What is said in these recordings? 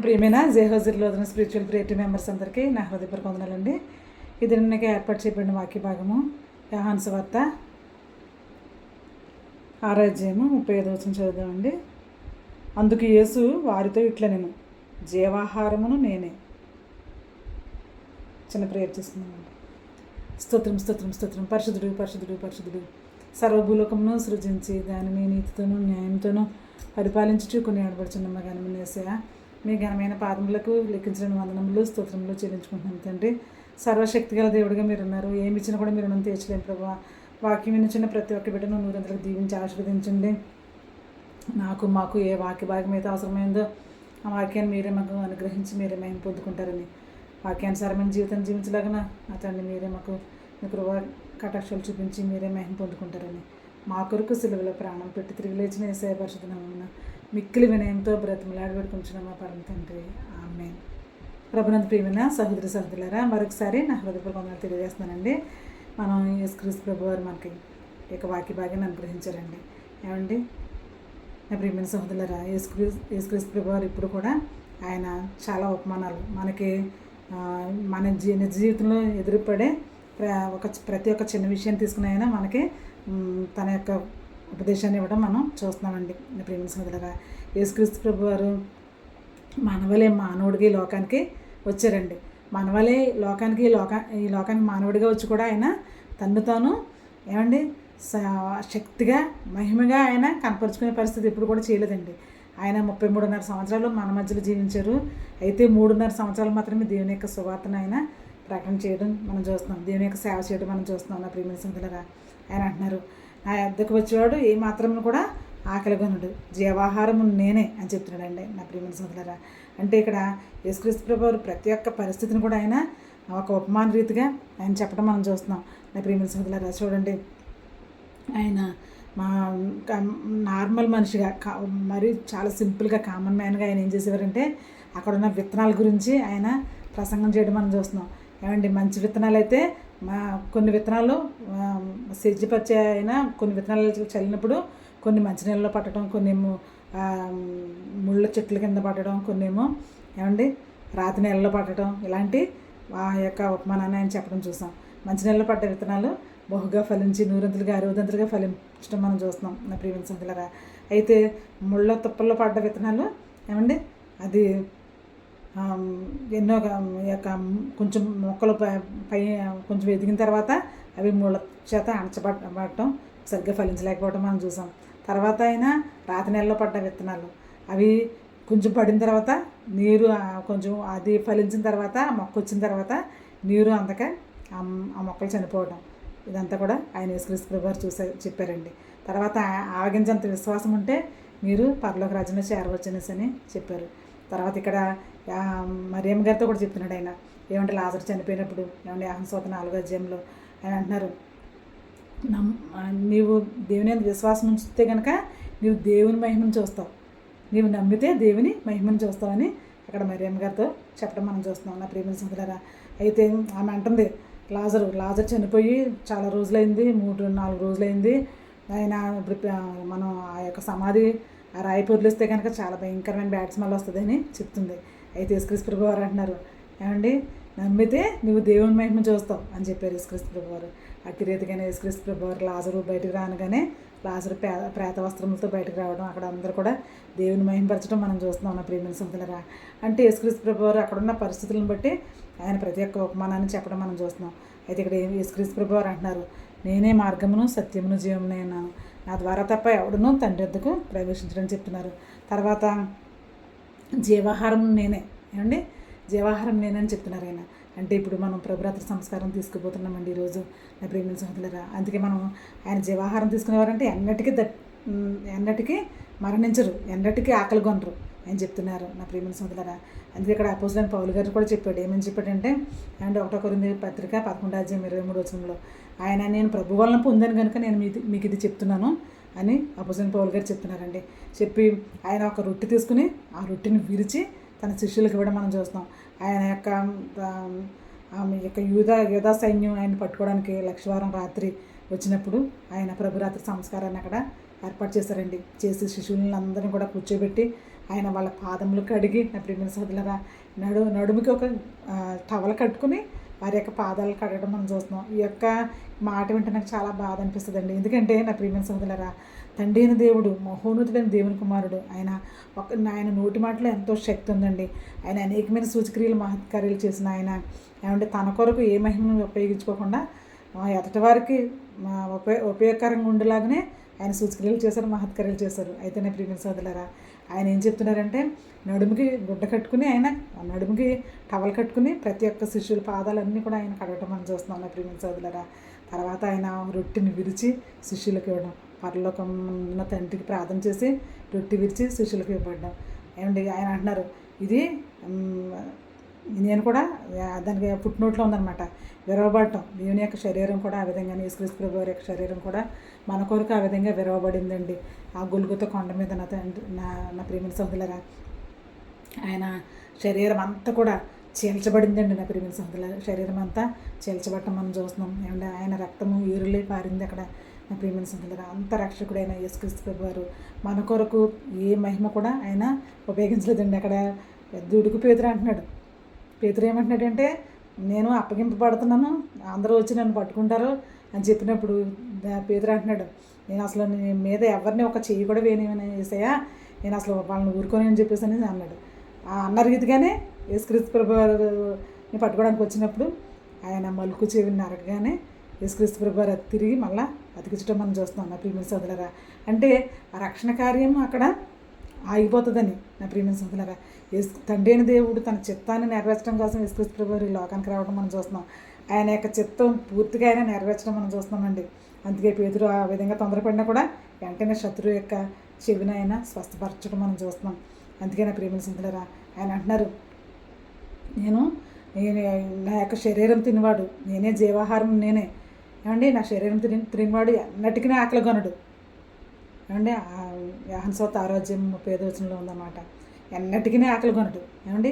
ప్రియమైన జేహోజర్లో spiritual ప్రియేటివ్ members అందరికీ నా హృదయపూర్వక వందనాలండి. ఇది నిన్నకి ఏర్పాటు చేయబడిన వాక్య భాగము యోహాను సువార్త 6:35 చదువుదామండి. అందుకు యేసు వారితో ఇట్లా నేను జీవాహారమును నేనే. చిన్న ప్రేయర్ చేసుకున్నామండి. స్తోత్రం స్తోత్రం స్తోత్రం. పరిశుద్ధుడు పరిశుద్ధుడు పరిశుద్ధుడు సర్వభూలోకమును సృజించి దానిని నీతితోనూ న్యాయంతోనూ పరిపాలించుచు కొన్ని ఆడబడుచున్నమ్మ ఘనమైన యేసయ్యా, మీ ఘనమైన పాదములకు లెక్కించిన వందనములు స్తోత్రములు చెల్లించుకుంటున్నాం తండ్రి. సర్వశక్తి గల దేవుడిగా మీరు ఉన్నారు. ఏమి ఇచ్చినా కూడా మీరు రుణం తీర్చలేము ప్రభువా. వాక్యం వినిచిన ప్రతి ఒక్క బిడ్డను నూరంతలకు దీవించి ఆశీర్వదించండి. మాకు ఏ వాక్య భాగం అయితే అవసరమైందో ఆ వాక్యాన్ని మీరే మాకు అనుగ్రహించి మీరే మేము పొందుకుంటారని, వాక్యానుసారమైన జీవితం జీవించలాగా అతన్ని మీరే మాకు మీ కృపా కటాక్షాలు చూపించి మీరే మహిమ పొందుకుంటారని, మా కొరకు సిలువలో ప్రాణం పెట్టి తిరిగి లేచిన యేసయ్య పరిశుద్ధ నామమున మిక్కిలి వినయంతో బ్రతిమలాడి పెట్టుకుంటున్నాం మా పరమ తండ్రి. ఆమేన్. ప్రభునందు ప్రియమైన సహోదరి సహోదరులారా, మరొకసారి నా హృదయపూర్వక వందనాలు తెలియజేస్తున్నానండి. మనం యేసుక్రీస్తు ప్రభు వారు మనకి ఇక వాక్య భాగ్యాన్ని అనుగ్రహించారండి. ఏమండి నా ప్రియమైన సహోదరులారా, యేసుక్రీస్తు ప్రభు వారు ఇప్పుడు కూడా ఆయన చాలా ఉపమానాలు మనకి మన నిజ జీవితంలో ఎదురుపడే ప్రతి ఒక్క చిన్న విషయం తీసుకుని అయినా మనకి తన యొక్క ఉపదేశాన్ని ఇవ్వడం మనం చూస్తున్నామండి. ప్రేమ సోదరుగా యేసుక్రీస్తు ప్రభు వారు మనవలే మానవుడికి లోకానికి వచ్చారండి. మనవలే ఈ లోకానికి మానవుడిగా వచ్చి కూడా ఆయన తన్ను తాను ఏమండి శక్తిగా మహిమగా ఆయన కనపరుచుకునే పరిస్థితి ఎప్పుడు కూడా చేయలేదండి. ఆయన 33.5 సంవత్సరాలు మన మధ్యలో జీవించారు. అయితే 3.5 సంవత్సరాలు మాత్రమే దేవుని యొక్క సువార్తను ఆయన ప్రకటన చేయడం మనం చూస్తున్నాం. దేవుని యొక్క సేవ చేయడం మనం చూస్తున్నాం. నా ప్రియమైన సోదరులారా, ఆయన అంటున్నారు, నా యొద్దకు వచ్చేవాడు ఏ మాత్రం కూడా ఆకలిగొనడు, జీవాహారము నేనే అని చెప్తున్నాడండి. నా ప్రియమైన సోదరులారా, అంటే ఇక్కడ యేసుక్రీస్తు ప్రభువు ప్రతి ఒక్క పరిస్థితిని కూడా ఆయన ఒక ఉపమాన రీతిగా ఆయన చెప్పడం మనం చూస్తున్నాం. నా ప్రియమైన సోదరులారా, చూడండి, ఆయన మా నార్మల్ మనిషిగా మరి చాలా సింపుల్గా కామన్ మ్యాన్గా ఆయన ఏం చేసేవారంటే అక్కడ ఉన్న విత్తనాల గురించి ఆయన ప్రసంగం చేయడం మనం చూస్తున్నాం. ఏమండి, మంచి విత్తనాలు అయితే కొన్ని విత్తనాలు సెజ్జిపచ్చే అయినా కొన్ని విత్తనాలు చల్లినప్పుడు కొన్ని మంచినీళ్ళలో పట్టడం, కొన్ని ఏమో ముళ్ళ చెట్ల కింద పట్టడం, కొన్ని ఏమో ఏమండి రాతి నీళ్ళలో పట్టడం, ఇలాంటి ఆ యొక్క ఉపమానాన్ని ఆయన చెప్పడం చూసాం. మంచినీళ్ళలో పడ్డ విత్తనాలు బహుగా ఫలించి 100 60 ఫలించడం మనం చూస్తున్నాం. నా ప్రియమైన సోదరులారా, అయితే ముళ్ళ తుప్పల్లో పడ్డ విత్తనాలు ఏమండి అది ఎన్నో యొక్క కొంచెం మొక్కలు పై కొంచెం ఎదిగిన తర్వాత అవి ముళ్ళ చేత అణచబడటం సరిగ్గా ఫలించలేకపోవడం మనం చూసాం. తర్వాత అయినా రాతి నెలలో పడ్డ విత్తనాలు అవి కొంచెం పడిన తర్వాత నీరు కొంచెం అది ఫలించిన తర్వాత మొక్క వచ్చిన తర్వాత నీరు అందక ఆ మొక్కలు చనిపోవడం, ఇదంతా కూడా ఆయన యేసుక్రీస్తు ప్రభువు చెప్పారండి. తర్వాత ఆవగించంత విశ్వాసం ఉంటే మీరు పరలోక రాజ్యంలో చేరవచ్చనేసి అని చెప్పారు. తర్వాత ఇక్కడ మరియమ్మ గారితో కూడా చెప్తున్నాడు ఆయన, ఏమంటే లాజరు చనిపోయినప్పుడు ఏమంటే యోహాను సువార్త 4వ ఆయన అంటున్నారు, నీవు దేవుని విశ్వాసం ఉంచితే కనుక నీవు దేవుని మహిమను చూస్తావు, నీవు నమ్మితే దేవుని మహిమను చూస్తావని అక్కడ మరియమ్మ గారితో చెప్పడం మనం చూస్తున్నాం. నా ప్రియమైన సోదరులారా, అయితే ఆమె అంటుంది, లాజరు చనిపోయి చాలా రోజులైంది, 3-4 రోజులైంది. ఆయన ఇప్పుడు మనం ఆ యొక్క సమాధి ఆ రాయి పొదిలిస్తే కనుక చాలా భయంకరమైన బ్యాడ్ స్మెల్ వస్తుందని చెప్తుంది. అయితే యేసుక్రీస్తు ప్రభువు వారు అంటున్నారు, ఏమండి నమ్మితే నువ్వు దేవుని మహిమ చూస్తావు అని చెప్పారు యేసుక్రీస్తు ప్రభువు వారు. అట్టి రీతిగానే యేసుక్రీస్తు ప్రభువు వారు లాజరు బయటకు రానగానే లాజరు ప్రేత వస్త్రములతో బయటకు రావడం, అక్కడ అందరూ కూడా దేవుని మహిమపరచడం మనం చూస్తున్నాం. నా ప్రియమైన సోదరులారా, అంటే యేసుక్రీస్తు ప్రభువు వారు అక్కడున్న పరిస్థితులను బట్టి ఆయన ప్రతి ఒక్క ఉపమానాన్ని చెప్పడం మనం చూస్తున్నాం. అయితే ఇక్కడ యేసుక్రీస్తు ప్రభువు వారు అంటున్నారు, నేనే మార్గమును సత్యమును జీవమునే అన్నాను, నా ద్వారా తప్ప ఎవడునూ తండ్రి వద్దకు ప్రవేశించడం చెప్తున్నారు. తర్వాత జీవాహారం నేనే, ఏమండి జీవాహారం నేనని చెప్తున్నారు ఆయన. అంటే ఇప్పుడు మనం ప్రభురాత్రి సంస్కారం తీసుకుపోతున్నామండి ఈరోజు. నా ప్రియమైన సోదరులారా, అందుకే మనం ఆయన జీవాహారం తీసుకునేవారంటే ఎన్నటికీ మరణించరు, ఎన్నటికీ ఆకలి కొనరు అని చెప్తున్నారు. నా ప్రియమైన సోదరులారా, అందుకే ఇక్కడ అపోస్తలుడైన పౌలు గారు కూడా చెప్పాడు. ఏమని చెప్పాడంటే, అండ్ 1 కొరింథీ పత్రిక 11:23 ఆయన నేను ప్రభు వలన పొందాను కనుక నేను మీకు ఇది చెప్తున్నాను అని అపోస్తలుడైన పౌలు గారు చెప్తున్నారండి. చెప్పి ఆయన ఒక రొట్టె తీసుకుని ఆ రొట్టెని విరిచి తన శిష్యులకు ఇవ్వడం మనం చూస్తాం. ఆయన యొక్క యూదా సైన్యం ఆయన పట్టుకోవడానికి లక్షవారం రాత్రి వచ్చినప్పుడు ఆయన ప్రభురాత్రి సంస్కారాన్ని అక్కడ ఏర్పాటు చేశారండి. చేసి శిశువులను అందరినీ కూడా కూర్చోబెట్టి ఆయన వాళ్ళ పాదములు కడిగి నా ప్రియమైన సోదరులారా నడుముకి ఒక టవల్ కట్టుకుని వారి యొక్క పాదాలు కడగడం మనం చూస్తున్నాం. ఈ యొక్క మాట వింటే నాకు చాలా బాధ అనిపిస్తుందండి. ఎందుకంటే నా ప్రియమైన సోదరులారా, తండ్రి అయిన దేవుడు, మహోన్నతుడైన దేవుని కుమారుడు ఆయన నోటి మాటలో ఎంతో శక్తి ఉందండి. ఆయన అనేకమైన సూచక్రియలు మహత్కార్యాలు చేసిన ఆయన ఏమంటే తన కొరకు ఏ మహిమను ఉపయోగించుకోకుండా ఎదటి వారికి ఉపయోగకరంగా ఉండేలాగానే ఆయన సూచక్రియలు చేశారు, మహత్కార్యాలు చేశారు. అయితే నా ప్రియమైన సోదరులారా, ఆయన ఏం చెప్తున్నారంటే నడుముకి గుడ్డ కట్టుకుని ఆయన నడుముకి టవల్ కట్టుకుని ప్రతి ఒక్క శిష్యుల పాదాలన్నీ కూడా ఆయన కడగటం మనం చూస్తున్నాం నా ప్రియమైన సోదరులారా. తర్వాత ఆయన రొట్టెని విరిచి శిష్యులకు ఇవ్వడం, పరలోకం ఉన్న తండ్రికి ప్రార్థన చేసి రొట్టె విరిచి శిష్యులకు ఇవ్వబడ్డం. ఏమండి ఆయన అంటున్నారు ఇది నేను కూడా దానికి పుట్టినోట్లో ఉందన్నమాట, విరవబడటం. దేవుని యొక్క శరీరం కూడా ఆ విధంగా, యేసుక్రీస్తు ప్రభు వారి యొక్క శరీరం కూడా మన కొరకు ఆ విధంగా విరవబడిందండి ఆ గొల్గొతా కొండ మీద. నా ప్రియమైన సోదరులారా, ఆయన శరీరం అంతా కూడా చీల్చబడిందండి. నా ప్రియమైన సోదరులారా, శరీరం అంతా చీల్చబడటం మనం చూస్తున్నాం. ఏమంటే ఆయన రక్తము ఏరులై పారింది అక్కడ. నా ప్రియమైన సోదరులారా, అంత రక్షకుడైన యేసుక్రీస్తు ప్రభు వారు మన కొరకు ఏ మహిమ కూడా ఆయన ఉపయోగించలేదండి. అక్కడ దుడుకు పేతురు అంటున్నాడు. పేతురు ఏమంటున్నాడంటే నేను అప్పగింపబడుతున్నాను, అందరూ వచ్చి నన్ను పట్టుకుంటారు అని చెప్పినప్పుడు పేతురు అంటున్నాడు, నేను అసలు నీ మీద ఎవరిని ఒక చెయ్యి కూడా వేయని యేసయ్యా, నేను అసలు వాళ్ళని ఊరుకొని అని చెప్పేసి అని అన్నాడు. అన్న రీతిగానే యేసుక్రీస్తు ప్రభు వారిని పట్టుకోవడానికి వచ్చినప్పుడు ఆయన మలుకు చెవిని నరకగానే యేసుక్రీస్తు ప్రభు వారు తిరిగి మళ్ళీ అతికించడం మనం చూస్తున్నాం నా ప్రియమైన సోదరులారా. అంటే ఆ రక్షణ కార్యం అక్కడ ఆగిపోతుందని నా ప్రియమైన సోదరులారా. తండ్రి అయిన దేవుడు తన చిత్తాన్ని నెరవేర్చడం కోసం యేసుక్రీస్తు ప్రభు వారు ఈ లోకానికి రావడం మనం చూస్తున్నాం. ఆయన యొక్క చిత్తం పూర్తిగా ఆయన నెరవేర్చడం మనం చూస్తున్నామండి. అందుకే పేతురు ఆ విధంగా తొందరపడినా కూడా వెంటనే శత్రువు యొక్క చెవిని ఆయన స్వస్థపరచడం మనం చూస్తున్నాం. అందుకే నా ప్రియమైన సోదరులారా, ఆయన అంటున్నారు నేను నా యొక్క శరీరం తినవాడు నేనే, జీవాహారం నేనే. ఏమండి నా శరీరం తినవాడు ఎన్నటికీ ఆకలి కొనడు. ఏమండి యోహాను సువార్త 6:35 ఉందన్నమాట. ఎన్నటికీ ఆకలి కొనడు. ఏమండి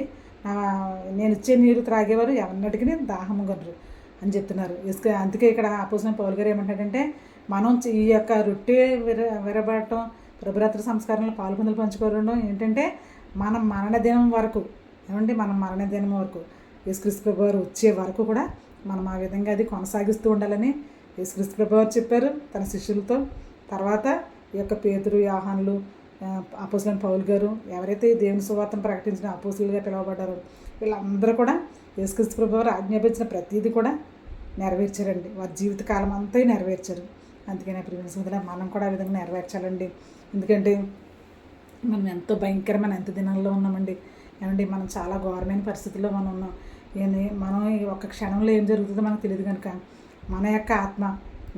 నేను ఇచ్చే నీరు త్రాగేవారు ఎన్నటికీ దాహం కొనరు అని చెప్తున్నారు. అందుకే ఇక్కడ అపోస్తలుడైన పౌలు గారు ఏమంటాడంటే మనం ఈ యొక్క రొట్టె విరబడటం, ప్రభురాత్రి సంస్కారంలో పాల్గొందులు పంచుకోవడం ఏంటంటే మనం మరణదినం వరకు, ఏమండి మనం మరణదినం వరకు యేసుక్రీస్తు ప్రభు వారు వచ్చే వరకు కూడా మనం ఆ విధంగా అది కొనసాగిస్తూ ఉండాలని యేసుక్రీస్తు ప్రభు వారు చెప్పారు తన శిష్యులతో. తర్వాత ఈ యొక్క పేతురు, యోహానులు, అపోస్తలుడైన పౌలు గారు ఎవరైతే దేవుని సువార్తను ప్రకటించిన అపోస్తలులుగా పిలువబడ్డారో వీళ్ళందరూ కూడా యేసుక్రీస్తు ప్రభు వారు ఆజ్ఞాపించిన ప్రతిదీ కూడా నెరవేర్చారండి. వారి జీవితకాలం అంతా నెరవేర్చారు. అందుకనే ప్రియమైన సోదరులారా, మనం కూడా ఆ విధంగా నెరవేర్చాలండి. ఎందుకంటే మనం ఎంతో భయంకరమైన దినాల్లో ఉన్నామండి. ఏమండి మనం చాలా ఘోరమైన పరిస్థితుల్లో మనం ఉన్నాం. మనం ఒక క్షణంలో ఏం జరుగుతుందో మనకు తెలియదు కనుక మన యొక్క ఆత్మ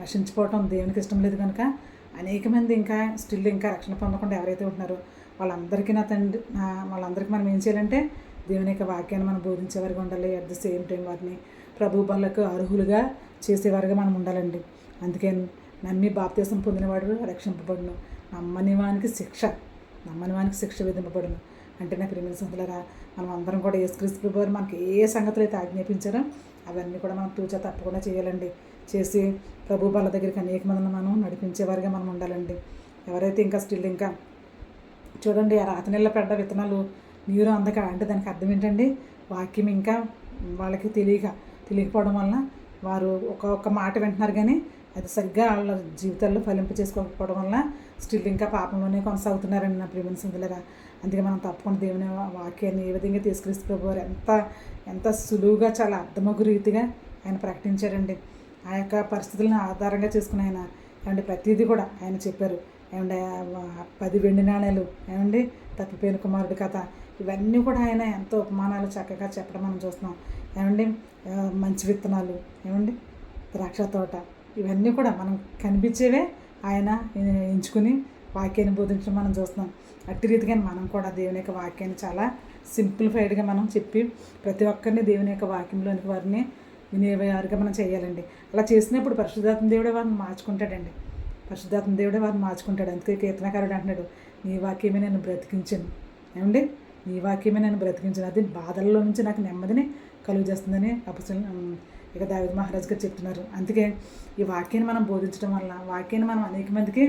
నశించిపోవటం దేవునికి ఇష్టం లేదు కనుక అనేక మంది ఇంకా రక్షణ పొందకుండా ఎవరైతే ఉంటున్నారో వాళ్ళందరికీ వాళ్ళందరికీ మనం ఏం చేయాలంటే దేవుని యొక్క వాక్యాన్ని మనం బోధించేవారిగా ఉండాలి. అట్ ది సేమ్ టైం వారిని ప్రభు బలకు అర్హులుగా చేసేవారిగా మనం ఉండాలండి. అందుకే నమ్మి బాప్తీసం పొందినవాడు రక్షింపబడును, నమ్మని వానికి శిక్ష విధింపబడును. అంటే నా ప్రియమైన సోదరులారా, మనం అందరం కూడా యేసుక్రీస్తు ప్రభు వారు మనకి ఏ సంగతులు అయితే ఆజ్ఞాపించారో అవన్నీ కూడా మనం తూచా తప్పకుండా చేయాలండి. చేసి ప్రభు బల దగ్గరికి అనేక మందిని మనం నడిపించేవారిగా మనం ఉండాలండి. ఎవరైతే ఇంకా చూడండి, ఆ రాతి నెల పడ్డ విత్తనాలు నీరు అందక అంటే దానికి అర్థం ఏంటండి, వాక్యం ఇంకా వాళ్ళకి తెలియకపోవడం వలన వారు ఒక్క మాట వింటున్నారు కానీ అది సరిగ్గా వాళ్ళ జీవితాల్లో ఫలింప చేసుకోకపోవడం వల్ల స్టిల్ ఇంకా పాపంలోనే కొనసాగుతున్నారండి నా ప్రియమైన సోదరులారా. అందుకే మనం తప్పకుండా దేవుని వాక్యాన్ని ఏ విధంగా యేసుక్రీస్తు ప్రభు వారు ఎంత సులువుగా చాలా అర్థమగు రీతిగా ఆయన ప్రకటించారండి. ఆ యొక్క పరిస్థితులను ఆధారంగా చేసుకుని ఆయన ఏమంటే ప్రతిదీ కూడా ఆయన చెప్పారు. ఏమంటే 10 వెండి నాణేలు, ఏమండి తప్పిపోయిన కుమారుడి కథ, ఇవన్నీ కూడా ఆయన ఎంతో ఉపమానాలు చక్కగా చెప్పడం మనం చూస్తున్నాం. ఏమండి మంచి విత్తనాలు, ఏమండి ద్రాక్ష తోట, ఇవన్నీ కూడా మనం కనిపించేవే ఆయన ఎంచుకుని వాక్యాన్ని బోధించడం మనం చూస్తున్నాం. అట్టి రీతిగా మనం కూడా దేవుని యొక్క వాక్యాన్ని చాలా సింప్లిఫైడ్గా మనం చెప్పి ప్రతి ఒక్కరిని దేవుని యొక్క వాక్యంలోనికి వారిని వినేవారుగా మనం చేయాలండి. అలా చేసినప్పుడు పరిశుద్ధాత్మ దేవుడే వారిని మార్చుకుంటాడండి. అందుకే కీర్తనకారుడు అంటున్నాడు, నీ వాక్యమే నేను బ్రతికించాను. ఏమండి నీ వాక్యమే నేను బ్రతికించాను, అది బాధల్లో నుంచి నాకు నెమ్మదిని కలుగు చేస్తుందని ఇక దావీదు మహారాజు గారు చెప్తున్నారు. అందుకే ఈ వాక్యాన్ని మనం బోధించడం వల్ల, వాక్యాన్ని మనం అనేక మందికి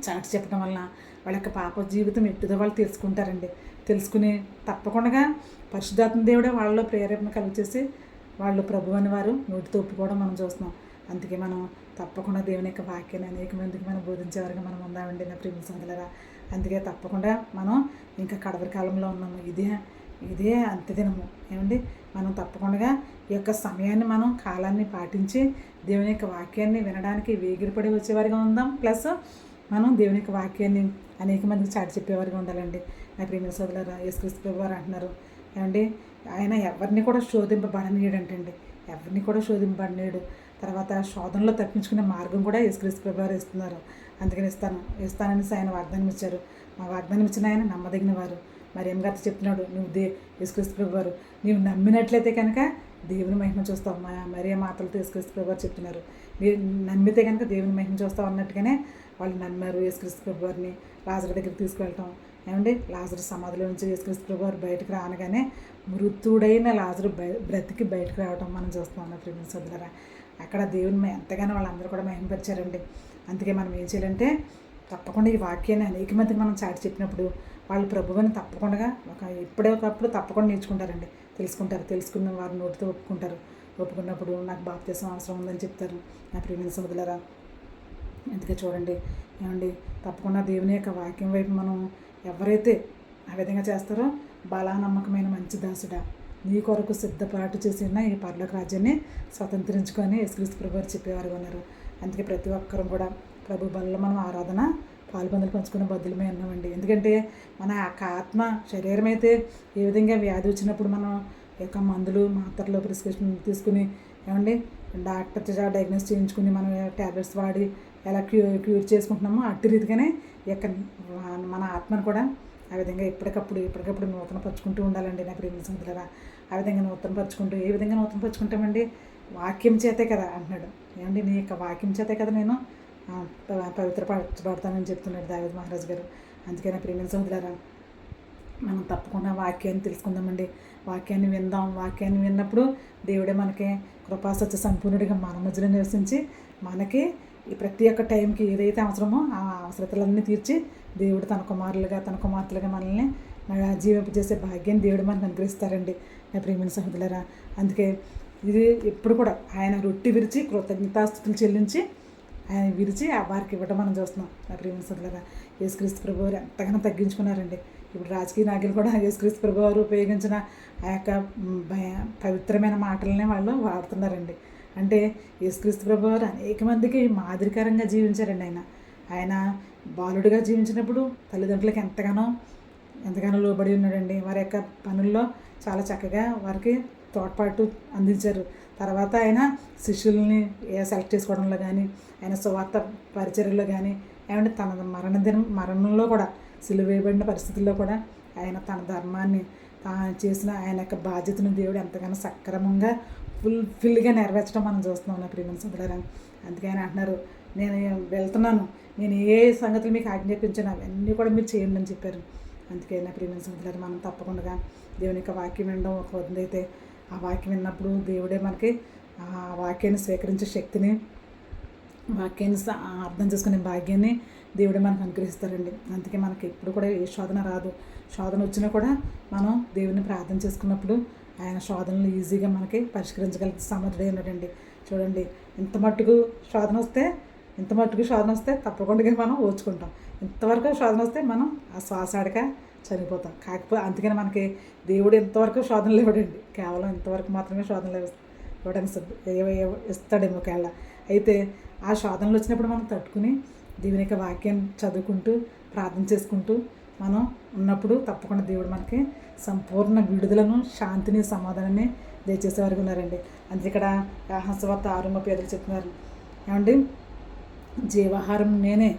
చాటి చెప్పడం వలన వాళ్ళ యొక్క పాప జీవితం ఎట్టుదో వాళ్ళు తెలుసుకుంటారండి. తెలుసుకుని తప్పకుండా పరిశుద్ధాత్మ దేవుడే వాళ్ళలో ప్రేరేపణ కలుగచేసి వాళ్ళు ప్రభు అని వారు నోటితో ఒప్పుకోవడం మనం చూస్తున్నాం. అందుకే మనం తప్పకుండా దేవుని యొక్క వాక్యాన్ని అనేక మందికి మనం బోధించేవారుగా మనం ఉందామండి నా ప్రియ సోదరులారా. అందుకే తప్పకుండా మనం ఇంకా కడవరి కాలంలో ఉన్నాము. ఇదే అంత్యదినము ఏమండి. మనం తప్పకుండా ఈ యొక్క సమయాన్ని మనం కాలాన్ని పాటించి దేవుని యొక్క వాక్యాన్ని వినడానికి వేగిరపడి వచ్చేవారిగా ఉందాం. ప్లస్ మనం దేవుని యొక్క వాక్యాన్ని అనేక మందికి చాటి చెప్పేవారిగా ఉండాలండి. నా ప్రియమైన సోదరులారా, యేసుక్రీస్తు ప్రభువు వారు అంటున్నారు ఏమండి, ఆయన ఎవరిని కూడా శోధింపబడనీయడంటండి. ఎవరిని కూడా శోధింపబడనీయడు. తర్వాత శోధనలో తప్పించుకునే మార్గం కూడా యేసుక్రీస్తు ప్రభువు వారు ఇస్తున్నారు. అందుకని ఇస్తానని ఆయన వాగ్దానం ఇచ్చారు. మా వాగ్దానం ఇచ్చిన ఆయన నమ్మదగిన వారు. మరి ఏం గారు చెప్తున్నాడు, నువ్వు యేసుక్రీస్తు ప్రభువు వారు నీవు నమ్మినట్లయితే కనుక దేవుని మహిమ చూస్తావు. మరీ మాటలతో యేసుక్రీస్తు ప్రభువు వారు చెప్తున్నారు. మీరు నమ్మితే కనుక దేవుని మహిమ చూస్తావు అన్నట్టుగానే వాళ్ళు నమ్మారు. యేసుక్రీస్తు ప్రభువు వారిని లాజరు దగ్గరికి తీసుకువెళ్ళటం ఏమండి. లాజరు సమాధిలో నుంచి యేసుక్రీస్తు ప్రభువు వారు బయటకు రానగానే మృతుడైన లాజరు బ్రతికి బయటకు రావడం మనం చూస్తున్నాం. నా ప్రియమైన సోదరులారా, అక్కడ దేవుని ఎంతగానో వాళ్ళందరూ కూడా మహిమపరిచారండి. అందుకే మనం ఏం చేయాలంటే తప్పకుండా ఈ వాక్యాన్ని అనేక మందికి మనం చాటి చెప్పినప్పుడు వాళ్ళు ప్రభువుని తప్పకుండా ఎప్పుడొకప్పుడు తప్పకుండా నేర్చుకుంటారండి, తెలుసుకుంటారు. తెలుసుకున్న వారు నోటితో ఒప్పుకుంటారు. ఒప్పుకున్నప్పుడు నాకు బాప్తిసం అవసరం ఉందని చెప్తారు. నా ప్రియమైన సోదరులారా, అందుకే చూడండి ఏమండి, తప్పకుండా దేవుని యొక్క వాక్యం వైపు మనం ఎవరైతే ఆ విధంగా చేస్తారో, బలా నమ్మకమైన మంచి దాసుడా నీ కొరకు సిద్ధపాటు చేసిన ఈ పరలోక రాజ్యాన్ని స్వతంత్రించుకొని యేసుక్రీస్తు ప్రభువు వారు చెప్పేవారు ఉన్నారు. అందుకే ప్రతి ఒక్కరూ కూడా ప్రభు బలలో మనం ఆరాధన పాలుబందులు పంచుకునే బద్దులమే ఉన్నామండి. ఎందుకంటే మన ఆత్మ శరీరం అయితే ఏ విధంగా వ్యాధి వచ్చినప్పుడు మనం యొక్క మందులు మాత్రలు ప్రిస్క్రిప్షన్ తీసుకుని ఏమండి డాక్టర్ డయాగ్నోస్ చేయించుకుని మనం ట్యాబ్లెట్స్ వాడి ఎలా క్యూర్ చేసుకుంటున్నామో అట్టి రీతిగానే యొక్క మన ఆత్మను కూడా ఆ విధంగా ఎప్పటికప్పుడు నూతన పరుచుకుంటూ ఉండాలండి. నా ప్రియమైన సోదరులారా, ఆ విధంగా నూతన పరుచుకుంటూ ఏ విధంగా నూతన పరుచుకుంటామండి, వాక్యం చేతే కదా అంటున్నాడు. ఏమండి నీ యొక్క వాక్యం చేతే కదా నేను పవిత్రపరచబడతానని చెప్తున్నాడు దావీదు మహారాజు గారు. అందుకే నా ప్రియమైన సోదరులారా, మనం తప్పకుండా వాక్యాన్ని తెలుసుకుందామండి. వాక్యాన్ని విందాం. వాక్యాన్ని విన్నప్పుడు దేవుడే మనకి కృపాసత్య సంపూర్ణుడిగా మన మధ్యలో నివసించి మనకి ఈ ప్రతి ఒక్క టైంకి ఏదైతే అవసరమో ఆ అవసరతలన్నీ తీర్చి దేవుడు తన కుమార్తెలుగా మనల్ని జీవింపజేసే భాగ్యాన్ని దేవుడు మనకు అనుగ్రహిస్తారండి. నా ప్రియమైన సహోదరులారా, అందుకే ఇది ఎప్పుడు కూడా ఆయన రొట్టి విరిచి కృతజ్ఞతాస్తుతులు చెల్లించి ఆయన విరిచి వారికి ఇవ్వడం మనం చూస్తున్నాం. నా ప్రియమైన సహోదరులారా, యేసుక్రీస్తు ప్రభువు వారు ఎంతగానో తగ్గించుకున్నారండి. ఇప్పుడు రాజకీయ నాయకులు కూడా యేసుక్రీస్తు ప్రభువు వారు ఉపయోగించిన ఆ యొక్క పవిత్రమైన మాటలనే వాళ్ళు వాడుతున్నారండి. అంటే యేసుక్రీస్తు ప్రభువు వారు అనేక మందికి మాదిరికరంగా జీవించారండి. ఆయన బాలుడిగా జీవించినప్పుడు తల్లిదండ్రులకి ఎంతగానో లోబడి ఉన్నాడండి. వారి యొక్క పనుల్లో చాలా చక్కగా వారికి తోడ్పాటు అందించారు. తర్వాత ఆయన శిష్యుల్ని సెలెక్ట్ చేసుకోవడంలో కానీ, ఆయన సువార్త పరిచర్యలో కానీ, ఏమంటే తన మరణంలో కూడా సిలువ వేయబడిన పరిస్థితుల్లో కూడా ఆయన తన ధర్మాన్ని తాను చేసిన ఆయన యొక్క బాధ్యతను దేవుడు ఎంతగానో సక్రమంగా ఫుల్గా నెరవేర్చడం మనం చూస్తున్నాం. నా ప్రియమైన సోదరులారా, అందుకే ఆయన అంటున్నారు, నేను వెళ్తున్నాను, నేను ఏ సంగతులు మీకు ఆజ్ఞాపించాను అవన్నీ కూడా మీరు చేయండి అని చెప్పారు. అందుకే నా ప్రియమైన సోదరులారా, మనం తప్పకుండా దేవుని యొక్క వాక్యం వినడం ఒక వద్దైతే ఆ వాక్యం విన్నప్పుడు దేవుడే మనకి ఆ వాక్యాన్ని స్వీకరించే శక్తిని, వాక్యాన్ని అర్థం చేసుకునే భాగ్యాన్ని దేవుడే మనకు అనుగ్రహిస్తారండి. అందుకే మనకి ఎప్పుడు కూడా ఏ శోధన రాదు. శోధన వచ్చినా కూడా మనం దేవుని ప్రార్థన చేసుకున్నప్పుడు ఆయన శోధనలు ఈజీగా మనకి పరిష్కరించగల సమర్థుడే ఉన్నాడండి. చూడండి, ఇంత మట్టుకు శోధన వస్తే తప్పకుండా మనం ఓర్చుకుంటాం. ఇంతవరకు శోధన వస్తే మనం ఆ శ్వాసాడక చనిపోతాం. కాకపోతే అందుకని మనకి దేవుడు ఇంతవరకు శోధనలు ఇవ్వడండి. కేవలం ఇంతవరకు మాత్రమే శోధనలు ఇవ్వడానికి ఇస్తాడేమో ఒకవేళ. అయితే ఆ శోధనలు వచ్చినప్పుడు మనం తట్టుకుని దేవుని యొక్క వాక్యం చదువుకుంటూ ప్రార్థన చేసుకుంటూ మనం ఉన్నప్పుడు తప్పకుండా దేవుడు మనకి సంపూర్ణ విడుదలను, శాంతిని, సమాధానాన్ని దయచేసేవారికి ఉన్నారండి. అందుకే ఇక్కడ యోహాను సువార్త 6:35 చెప్తున్నారు, ఏమండి జీవాహారం నేనే.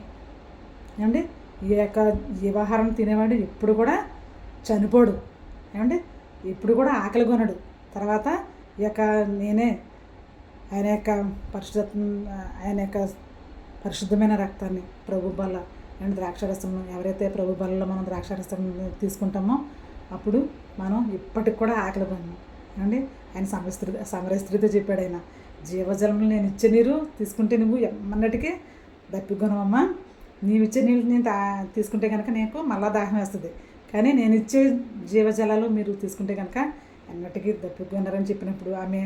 ఏమండి ఈ యొక్క జీవాహారం తినేవాడు ఎప్పుడు కూడా చనిపోడు. ఏమండి ఎప్పుడు కూడా ఆకలి కొనడు. తర్వాత ఈ యొక్క నేనే ఆయన యొక్క పరిశుద్ధమైన రక్తాన్ని ప్రభు బల్ల అండ్ ద్రాక్షారసం, ఎవరైతే ప్రభు బలలో మనం ద్రాక్షారసం తీసుకుంటామో అప్పుడు మనం ఇప్పటికి కూడా ఆకలి కొన్నాం. ఏమండి ఆయన సమరయ స్త్రీతో చెప్పాడు, ఆయన జీవజలములు నేను ఇచ్చే నీరు తీసుకుంటే నువ్వు ఎమ్మన్నటికీ దప్పికొనవమ్మా, నీవిచ్చే నీళ్ళు నేను తీసుకుంటే కనుక నీకు మళ్ళా దాహం వేస్తుంది. కానీ నేను ఇచ్చే జీవజలాలు మీరు తీసుకుంటే కనుక ఎన్నటికీ దప్పికొన్నారని చెప్పినప్పుడు ఆమె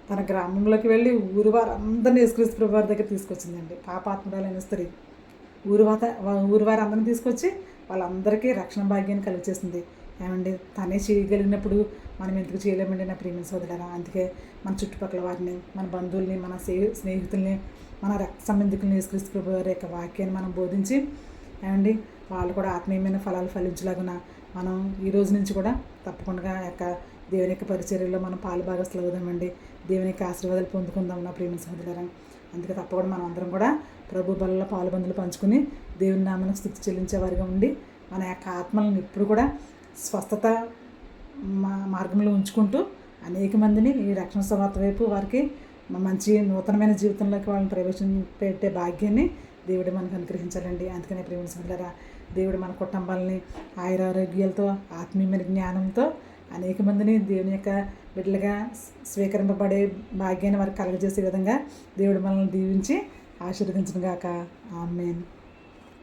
తన గ్రామంలోకి వెళ్ళి ఊరి వారందరినీ యేసుక్రీస్తు ప్రభు వారి దగ్గర తీసుకొచ్చిందండి. పాపాత్మురాలైన స్త్రీ ఊరి వారు అందరిని తీసుకొచ్చి వాళ్ళందరికీ రక్షణ భాగ్యాన్ని కలిగచేసింది. ఏమండి, తనే చేయగలిగినప్పుడు మనం ఎందుకు చేయలేమండి నా ప్రియమైన సోదరులారా? అందుకే మన చుట్టుపక్కల వారిని, మన బంధువుల్ని, మన స్నేహితుల్ని, మన రక్త సంబంధికుల్ని యేసుక్రీస్తు ప్రభు వారి యొక్క వాక్యాన్ని మనం బోధించి ఏమండి వాళ్ళు కూడా ఆత్మీయమైన ఫలాలు ఫలించలాగున మనం ఈ రోజు నుంచి కూడా తప్పకుండా యొక్క దేవుని యొక్క పరిచర్యలో మనం పాలు భాగస్తులు అవుదామండి. దేవుని యొక్క ఆశీర్వాదాలు పొందుకుందాం నా ప్రియమైన సోదరులారా. అందుకే తప్పకుండా మనం అందరం కూడా ప్రభు బలలో పాలుబందులు పంచుకుని దేవుని నామను స్తుతి చెల్లించే వారిగా ఉండి మన యొక్క ఆత్మలను ఎప్పుడు కూడా స్వస్థత మార్గంలో ఉంచుకుంటూ అనేక మందిని ఈ రక్షణ సువార్త వైపు వారికి మంచి నూతనమైన జీవితంలోకి వాళ్ళని ప్రవేశపెట్టే భాగ్యాన్ని దేవుడు మనకు అనుగ్రహించాలండి. అందుకనే ప్రేమ సోదరులారా, దేవుడు మన కుటుంబాలని ఆయురారోగ్యాలతో ఆత్మీయమైన జ్ఞానంతో అనేక మందిని దేవుని యొక్క బిడ్డలుగా స్వీకరింపబడే భాగ్యాన్ని వారికి కలుగజేసే విధంగా దేవుడు మనల్ని దీవించి ఆశీర్వదించును గాక. ఆమేన్.